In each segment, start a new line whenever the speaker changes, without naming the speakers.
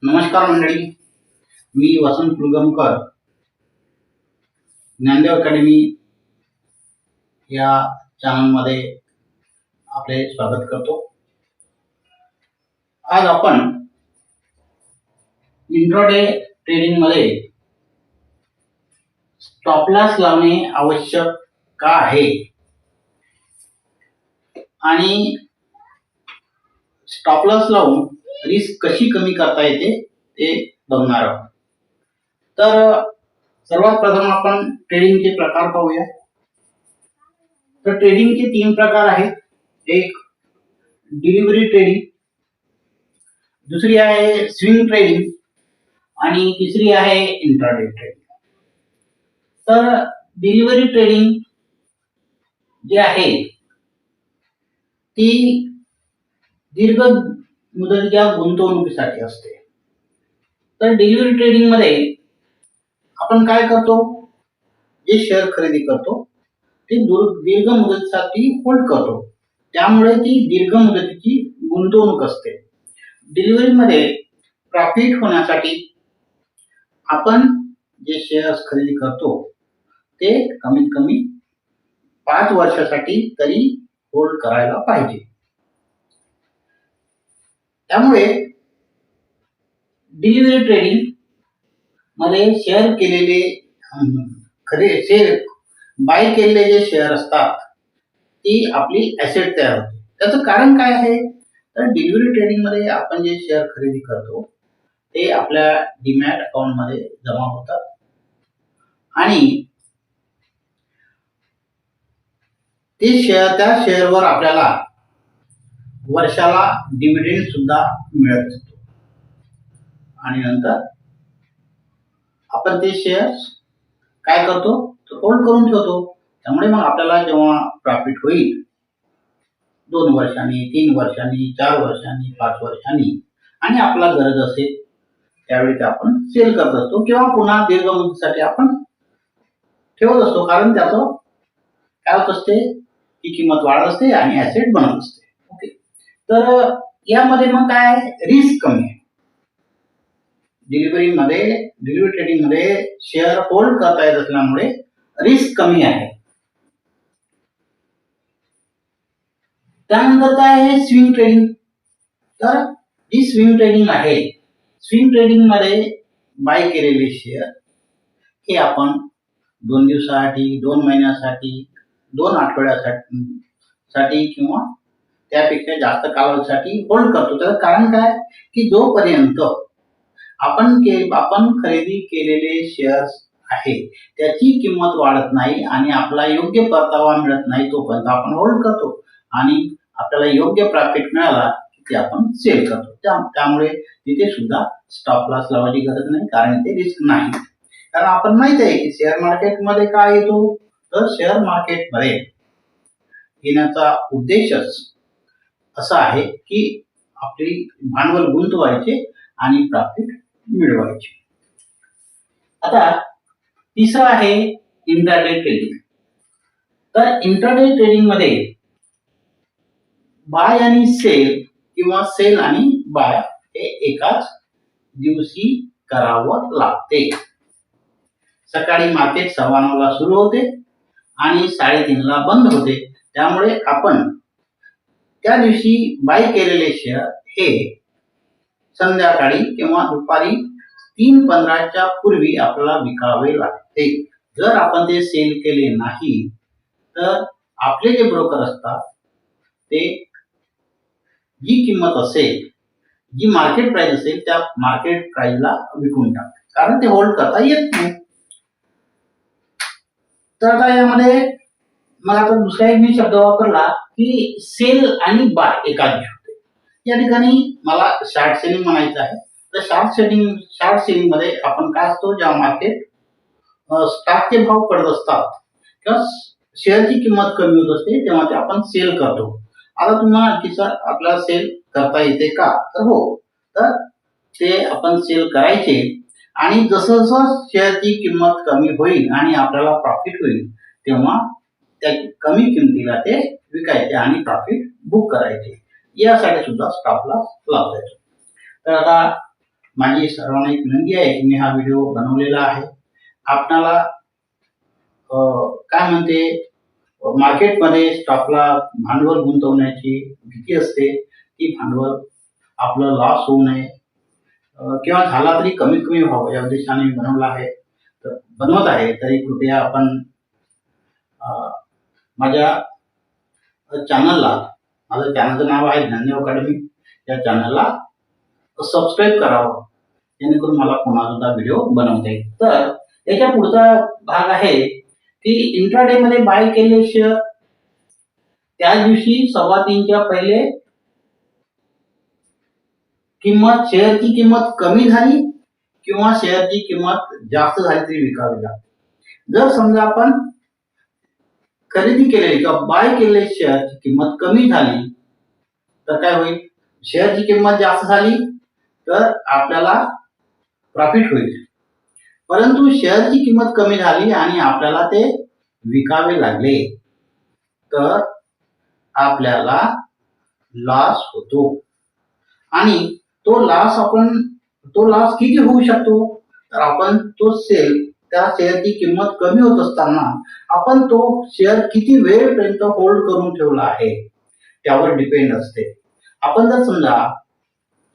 नमस्कार मंडळी, मी वसंत कुलगामकर ज्ञानदेव अकॅडमी या चॅनलमध्ये आपले स्वागत करतो। आज आपण इंट्राडे ट्रेडिंग मध्ये स्टॉप लॉस लावणे आवश्यक का आहे आणि स्टॉप लॉस लावून रिस्क कशी कमी करता येते ते बघणार आहोत। तर सर्वात प्रथम आपण ट्रेडिंगचे प्रकार पाहूया। तर ट्रेडिंगचे 3 प्रकार आहेत। एक डिलिव्हरी ट्रेडिंग, दुसरी आहे स्विंग ट्रेडिंग आणि तिसरी आहे इंट्राडे ट्रेडिंग। तर डिलिव्हरी ट्रेडिंग जे आहे ती दीर्घ मुदतीच्या गुंतवणुकीसाठी असते। तर डिलिव्हरी ट्रेडिंग मध्ये आपण काय करतो, जे शेअर खरेदी करतो ते दीर्घ मुदतीसाठी होल्ड करतो, त्यामुळे ती दीर्घ मुदतीची गुंतवणूक असते। डिलिव्हरी मध्ये प्रॉफिट होण्यासाठी आपण जे शेअर्स खरेदी करतो ते कमीत कमी 5 वर्षासाठी तरी होल्ड करायला पाहिजे। त्यामुळे डिलिव्हरी ट्रेडिंग मध्ये शेअर केलेले बाय केलेले जे शेअर असतात ती आपली ऍसेट तयार होते। त्याचं कारण काय आहे, तर डिलिव्हरी ट्रेडिंग मध्ये आपण जे शेअर खरेदी करतो ते आपल्या डीमॅट अकाउंट मध्ये जमा होतात आणि ते त्या शेअरवर आपल्याला वर्षाला डिव्हिडंड सुद्धा मिळत असतो आणि नंतर आपण ते शेअर्स काय करतो, होल्ड करून ठेवतो। त्यामुळे मग आपल्याला जेव्हा प्रॉफिट होईल 2 वर्षांनी, 3 वर्षांनी, 4 वर्षांनी, 5 वर्षांनी आणि आपला गरज असेल त्यावेळी ते आपण सेल करत असतो किंवा पुन्हा दीर्घ मुदतीसाठी आपण ठेवत असतो, कारण त्याचं काय होत असते, ती किंमत वाढत असते आणि ऍसेट बनत असते। ओके, तर यामध्ये मग काय रिस्क कमी आहे। डिलिव्हरी ट्रेडिंग मध्ये शेअर होल्ड करता येत असल्यामुळे रिस्क कमी आहे। त्यानंतर काय आहे स्विंग ट्रेडिंग। तर ही स्विंग ट्रेडिंग आहे। स्विंग ट्रेडिंग मध्ये बाय केलेले शेअर हे आपण 2 दिवसासाठी, 2 महिन्यासाठी, 2 आठवड्यासाठी किंवा त्यापेक्षा जास्त कालावधीसाठी होल्ड करतो। त्याचं कारण काय की जोपर्यंत आपण खरेदी केलेले शेअर्स आहे त्याची किंमत वाढत नाही आणि आपला योग्य परतावा मिळत नाही तोपर्यंत आपण होल्ड करतो आणि आपल्याला योग्य प्रॉफिट मिळाला की ते आपण सेल करतो। त्यामुळे तिथे सुद्धा स्टॉप लॉस लावायची गरज नाही, कारण ते रिस्क नाही। कारण आपण माहित आहे की शेअर मार्केट मध्ये काय येतो, तर शेअर मार्केट मध्ये येण्याचा उद्देशच असा आहे की आपली भांडवल गुंतवायचे आणि प्रॉफिट मिळवायचे। आता तिसरं आहे इंट्राडे ट्रेडिंग। तर इंट्राडे ट्रेडिंग मध्ये बाय आणि सेल किंवा सेल आणि बाय हे एकाच दिवशी करावं लागते। सकाळी मार्केट 9:15 ला सुरू होते आणि 3:30 ला बंद होते। त्यामुळे आपण त्या दिवशी बाय केलेले शेअर हे संध्याकाळी किंवा दुपारी 3:15 च्या पूर्वी आपल्याला विकावे लागते। जर आपण ते सेल केले नाही तर आपले जे ब्रोकर असतात ते जी किंमत असेल, जी मार्केट प्राइस असेल त्या मार्केट प्राइसला विकून टाकतात, कारण ते होल्ड करता येत नाही। तर आता यामध्ये मला आता दुसरा एक मी शब्द वापरला की सेल आणि बाय एकाच दिवशी होते। या ठिकाणी मला शॉर्ट सेलिंग म्हणायचं आहे। तर शॉर्ट सेलिंग मध्ये आपण काय असतो, जेव्हा मार्केट स्टॉकचे भाव पडत असतात किंवा शेअरची किंमत कमी होत असते तेव्हा ते आपण सेल करतो। आता तुम्हाला आपल्याला सेल करता येते का, तर हो, तर ते आपण सेल करायचे आणि जसं जसं शेअरची किंमत कमी होईल आणि आपल्याला प्रॉफिट होईल तेव्हा त्या कमी किमतीला ते विकायचे आणि प्रॉफिट बुक करायचे। यासाठी सुद्धा स्टॉप लॉस लावता येतो। तर आता माझी सर्वांना एक विनंती आहे की मी हा व्हिडिओ बनवलेला आहे. आपणाला काय म्हणते, मार्केटमध्ये स्टॉकला भांडवल गुंतवण्याची भीती असते. ती भांडवल आपलं लॉस होऊ नये किंवा झाला तरी कमीत कमी व्हावं या उद्देशाने मी बनवला आहे. तर बनवत आहे तरी कृपया आपण माझ्या चॅनलला, माझं चॅनलचं नाव आहे ज्ञानदेव अकॅडमी, या चॅनलला सबस्क्राईब करावं जेणेकरून मला पुन्हा सुद्धा व्हिडिओ बनवता येईल. तर याच्या पुढचा भाग आहे की इंट्राडे मध्ये बाय केलेले शेअर त्या दिवशी 3:15च्या पहिले किंमत, शेअरची किंमत कमी झाली किंवा शेअरची किंमत जास्त झाली तरी विकावी लागते. जर समजा आपण खरेदी केलेली किंवा बाय केलेले शेअरची किंमत कमी झाली तर काय होईल, शेअरची किंमत जास्त झाली तर आपल्याला प्रॉफिट होईल. परंतु शेअरची किंमत कमी झाली आणि आपल्याला ते विकावे लागले तर आपल्याला लॉस होतो. आणि तो लॉस किती होऊ शकतो, तर आपण तो त्या शेअरची किंमत कमी होत असताना आपण तो शेअर किती वेळपर्यंत होल्ड करून ठेवला आहे त्यावर डिपेंड असते. आपण जर समजा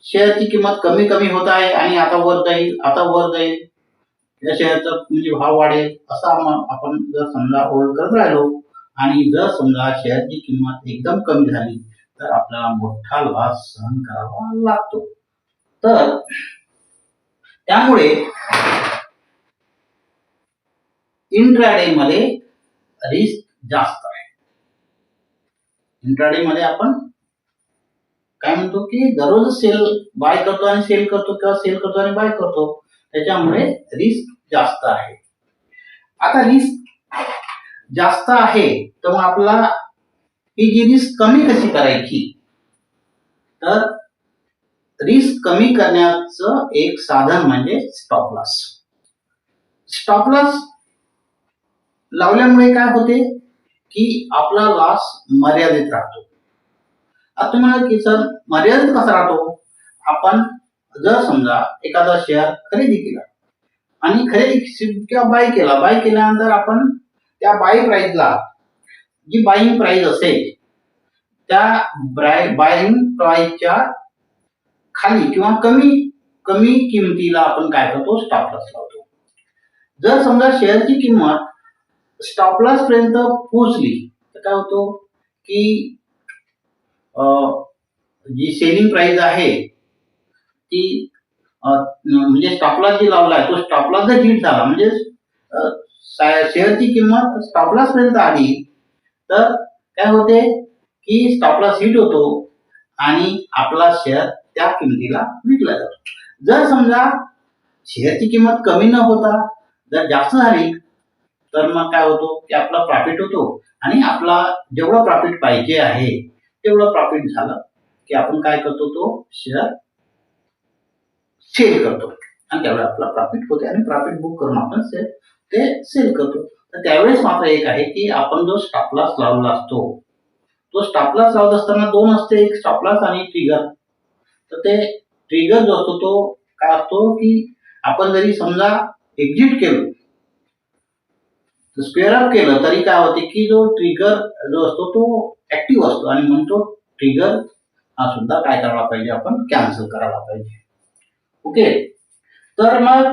शेअरची किंमत कमी कमी होत आहे आणि आता वर जाईल या शेअरचा म्हणजे भाव वाढेल असा आपण जर समजा होल्ड करत राहिलो आणि जर समजा शेअरची किंमत एकदम कमी झाली तर आपल्याला मोठा लॉस सहन करावा लागतो. तर त्यामुळे इंट्राडे मध्ये रिस्क जास्त आहे. इंट्राडे मध्ये आपण काय म्हणतो की दररोज बाय करतो आणि सेल करतो किंवा सेल करतो आणि बाय करतो, त्याच्यामुळे रिस्क जास्त आहे. आता रिस्क जास्त आहे तर मग आपल्याला ही जी रिस्क कमी कशी करायची, तर रिस्क कमी करण्याचं एक साधन म्हणजे स्टॉप लॉस. स्टॉप लॉस लावल्यामुळे काय होते की आपला लॉस मर्यादित राहतो. आता तुम्हाला की सर मर्यादित कसा राहतो, आपण जर समजा एखादा शेअर खरेदी केला आणि किंवा बाय केल्यानंतर आपण त्या बाय प्राइसला, जी बाईंग प्राइस असेल त्या बाईंग प्राइसच्या खाली किंवा कमी किमतीला आपण काय करतो, स्टॉप लॉस लावतो. जर समजा शेअरची किंमत स्टॉप लॉस पर्यंत पोहोचली तर काय होतो की जी सेलिंग प्राइस आहे ती म्हणजे स्टॉप लॉस जी लावला आहे तो स्टॉप लॉस जर हिट झाला, म्हणजे शेअरची किंमत स्टॉप लॉस पर्यंत आली तर काय होते की स्टॉप लॉस हिट होतो आणि आपला शेअर त्या किमतीला विकला जातो. जर समजा शेअरची किंमत कमी न होता जर जास्त झाली तर मग काय होतो की आपला प्रॉफिट होतो आणि आपला जेवढं प्रॉफिट पाहिजे आहे तेवढं प्रॉफिट झालं की आपण काय करतो, तो शेअर सेल करतो आणि त्यावेळी आपला प्रॉफिट होते आणि प्रॉफिट बुक करून आपण ते सेल करतो. तर त्यावेळेस मात्र एक आहे की आपण जो स्टॉप लॉस लावला असतो, तो स्टॉप लॉस लावत असताना दोन असते, एक स्टॉप लॉस आणि ट्रिगर. तर ते ट्रिगर जो असतो तो काय असतो की आपण जरी समजा एक्झिट केलं, स्क्वेअर अप केलं तरी काय होते की जो ट्रिगर जो असतो तो ऍक्टिव्ह असतो आणि म्हणून तो ट्रिगर हा सुद्धा काय करायला पाहिजे, आपण कॅन्सल करायला पाहिजे. ओके, तर मग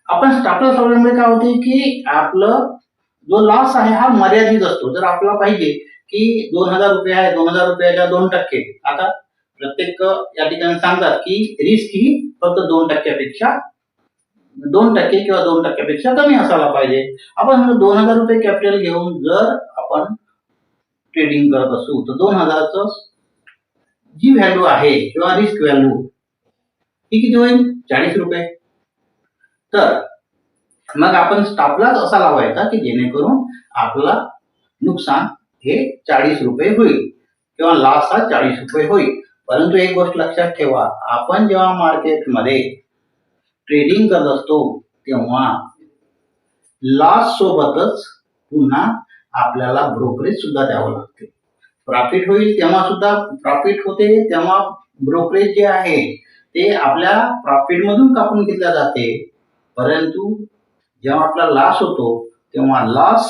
आपण स्टॉप लॉस लावल्यामुळे काय होते की आपलं जो लॉस आहे हा मर्यादित असतो. जर आपल्याला पाहिजे की 2000 रुपये आहे, 2000 रुपयाच्या 2%, आता प्रत्येक या ठिकाणी सांगतात की रिस्क ही फक्त 2% किंवा 2% कमी असायला पाहिजे. आपण 2000 रुपये कॅपिटल घेऊन जर आपण ट्रेडिंग करत असू तर 2000च जी व्हॅल्यू आहे किंवा रिस्क व्हॅल्यू ही किती होईल, 40 रुपये. तर मग आपण स्टॉप लॉस असा लावायचा की जेणेकरून आपला नुकसान हे 40 रुपये होईल किंवा लॉस हा 40 रुपये होईल. परंतु एक गोष्ट लक्षात ठेवा, आपण जेव्हा मार्केटमध्ये ट्रेडिंग करत असतो तेव्हा लॉस सोबतच पुन्हा आपल्याला ब्रोकरेज सुद्धा द्यावं लागते. प्रॉफिट होईल तेव्हा सुद्धा प्रॉफिट होते, तेव्हा ब्रोकरेज जे आहे ते आपल्या प्रॉफिट मधून कापून घेतल्या जाते, परंतु जेव्हा आपला लॉस होतो तेव्हा लॉस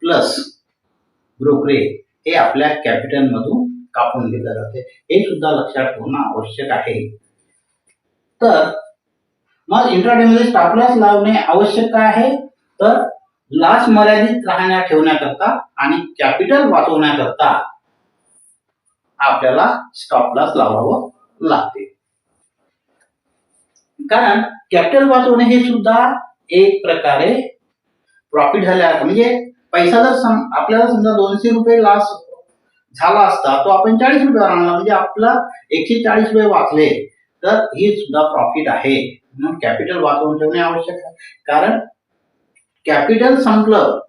प्लस ब्रोकरेज हे आपल्या कॅपिटल मधून कापून घेतले जाते. हे सुद्धा लक्षात ठेवणं आवश्यक आहे. तर मग इंट्राडे मध्ये स्टॉप लॉस लावणे आवश्यक आहे, तर लॉस मर्यादित ठेवण्याकरता आणि कॅपिटल वाचवण्याकरता आपल्याला स्टॉप लॉस लावावं लागते. कारण कॅपिटल वाचवणे हे सुद्धा एक प्रकारे प्रॉफिट झाल्या, म्हणजे पैसा जर आपल्याला समजा 200 रुपये लॉस झाला असता, तो आपण 40 रुपयावर आणला, म्हणजे आपला 140 रुपये वाचले, तर ही सुद्धा प्रॉफिट आहे. म्हणून कॅपिटल वाचवून ठेवणे आवश्यक आहे. कारण कॅपिटल संपलं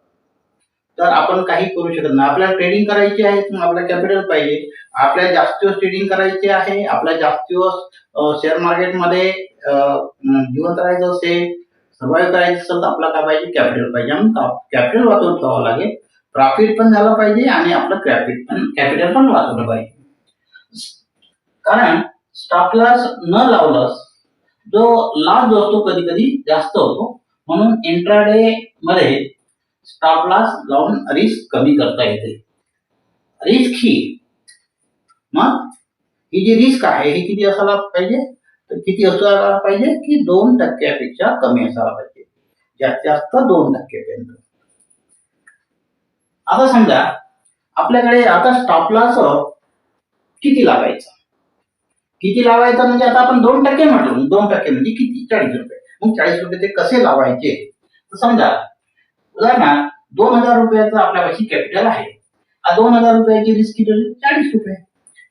तर आपण काही करू शकत नाही. आपल्याला ट्रेडिंग करायची आहे, मग आपल्याला कॅपिटल पाहिजे. आपल्याला जास्त दिवस ट्रेडिंग करायचे आहे, आपल्याला जास्त दिवस शेअर मार्केटमध्ये जिवंत राहायचं असेल, सर्वाइव्ह करायचं असेल, तर आपल्याला काय पाहिजे? कॅपिटल पाहिजे. म्हणून कॅपिटल वाचवून ठेवावं लागेल. प्रॉफिट पण झालं पाहिजे आणि आपलं कॅपिटल पण वाचवलं पाहिजे. कारण स्टॉप लॉस न लावल्यास जो लॉस जो असतो कधी कधी जास्त होतो. म्हणून इंट्राडे मध्ये स्टॉप लॉस लावून रिस्क कमी करता येते. रिस्क ही मग ही जी रिस्क आहे ही किती असायला पाहिजे? तर किती असायला पाहिजे की 2% कमी असायला पाहिजे, जास्तीत जास्त 2%. आता समजा आपल्याकडे आता स्टॉप लॉस किती लावायचा? किती लावायचा म्हणजे आता आपण 2% म्हटलं, 2% म्हणजे किती? 40 रुपये. मग 40 रुपये ते कसे लावायचे? तर समजा उदाहरणार्थ 2000 रुपयाचं आपल्यापाशी कॅपिटल आहे. 2000 रुपयाची रिस्क किती होईल? 40 रुपये.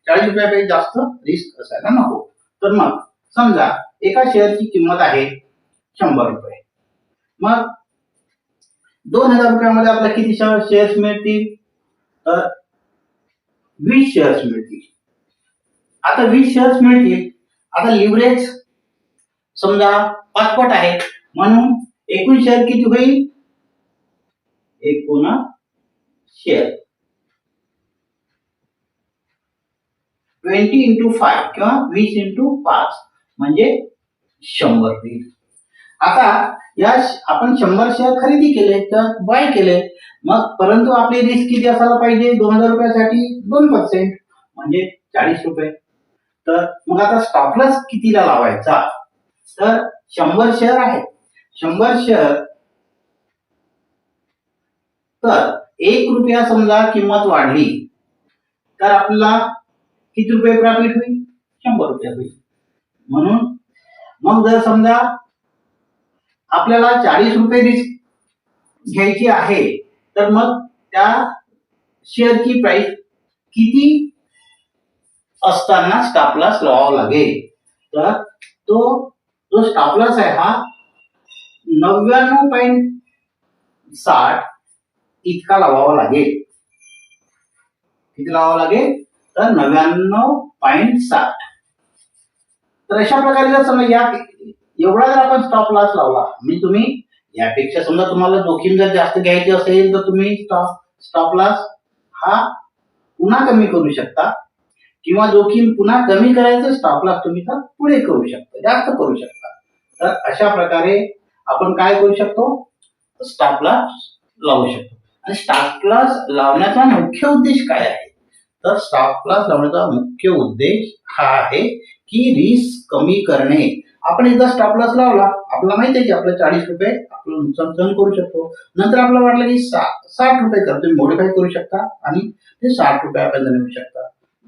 40 रुपयापेक्षा जास्त रिस्क असायला नको. तर मग समजा एका शेअरची किंमत आहे 100 रुपये. मग 2000 रुपयामध्ये आपल्याला किती शेअर्स मिळतील? तर 20 शेअर्स मिळतील. आता 20 शेअर्स मिळतील. आता लिव्हरेज समजा 5 पट आहे, म्हणून एकूण शेअर किती होईल? एकूण शेअर 20 into 5 किंवा 20 into 5 म्हणजे 100 होईल. आता या आपण 100 शेअर खरेदी केले तर बाय केले, मग परंतु आपली रिस्क किती असायला पाहिजे? 2000 रुपयासाठी 2% म्हणजे 40 रुपये. तर मग आता स्टॉप लॉस कितीला लावायचा? तर 100 शेअर आहे, 100 शेअर, तर 1 रुपया समजा किंमत वाढली तर आपल्याला किती रुपये प्रॉफिट होईल? 100 रुपये होईल. म्हणून मग जर समजा आपल्याला 40 रुपये रिस्क घ्यायची आहे, तर मग त्या शेअरची प्राइस किती असताना स्टॉप लॉस लावावा लागेल? तर तो जो स्टॉप लॉस आहे हा 99.60 इतका लावावा लागेल. किती लावावा लागेल? तर 99.60. तर अशा प्रकारे जर समजा एवढा जर आपण स्टॉप लॉस लावला, म्हणजे तुम्ही यापेक्षा समजा तुम्हाला जोखीम जर जास्त घ्यायची असेल तर तुम्ही स्टॉप लॉस हा पुन्हा कमी करू शकता, किंवा जोखीम पुन्हा कमी करायचं स्टॉप लॉस तुम्ही तर पुढे करू शकता, जास्त करू शकता. तर अशा प्रकारे आपण काय करू शकतो? स्टॉप लॉस लावू शकतो. आणि स्टॉप लॉस लावण्याचा मुख्य उद्देश काय आहे? तर स्टॉप लॉस लावण्याचा मुख्य उद्देश हा आहे की रिस्क कमी करणे. आपण एकदा स्टॉप लॉस लावला, आपल्याला माहिती आहे की आपलं 40 रुपये आपलं नुकसान सहन करू शकतो. नंतर आपल्याला वाटलं की 60 रुपये कर, तुम्ही मॉडिफाय करू शकता आणि ते 60 रुपयापर्यंत नेऊ शकता.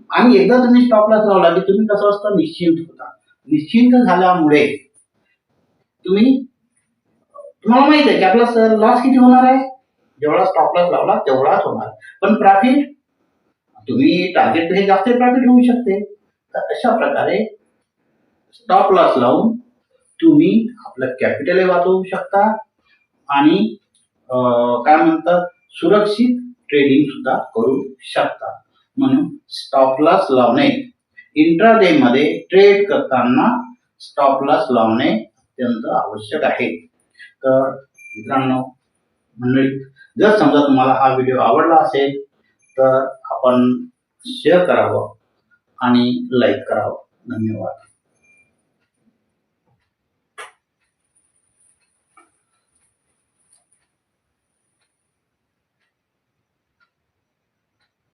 आणि एकदा तुम्ही स्टॉप लॉस लावला की तुम्ही कसं असतं? निश्चिंत होता. निश्चिंत झाल्यामुळे तुम्हाला माहित आहे की आपला लॉस किती होणार आहे? जेवढा स्टॉप लॉस लावला तेवढाच होणार, पण प्रॉफिट तुम्ही टार्गेट पेक्षा जास्त प्रॉफिट होऊ शकते. तर अशा प्रकारे स्टॉप लॉस लावून तुम्ही आपलं कॅपिटल वाचवू शकता आणि काय म्हणतात सुरक्षित ट्रेडिंग सुद्धा करू शकता. म्हणून स्टॉप लॉस लावणे, इंट्राडे मध्ये ट्रेड करताना स्टॉप लॉस लावणे अत्यंत आवश्यक आहे. तर मित्रांनो मंडळी, जर समजा तुम्हाला हा व्हिडिओ आवडला असेल तर आपण शेअर करावं आणि लाईक करावं. धन्यवाद.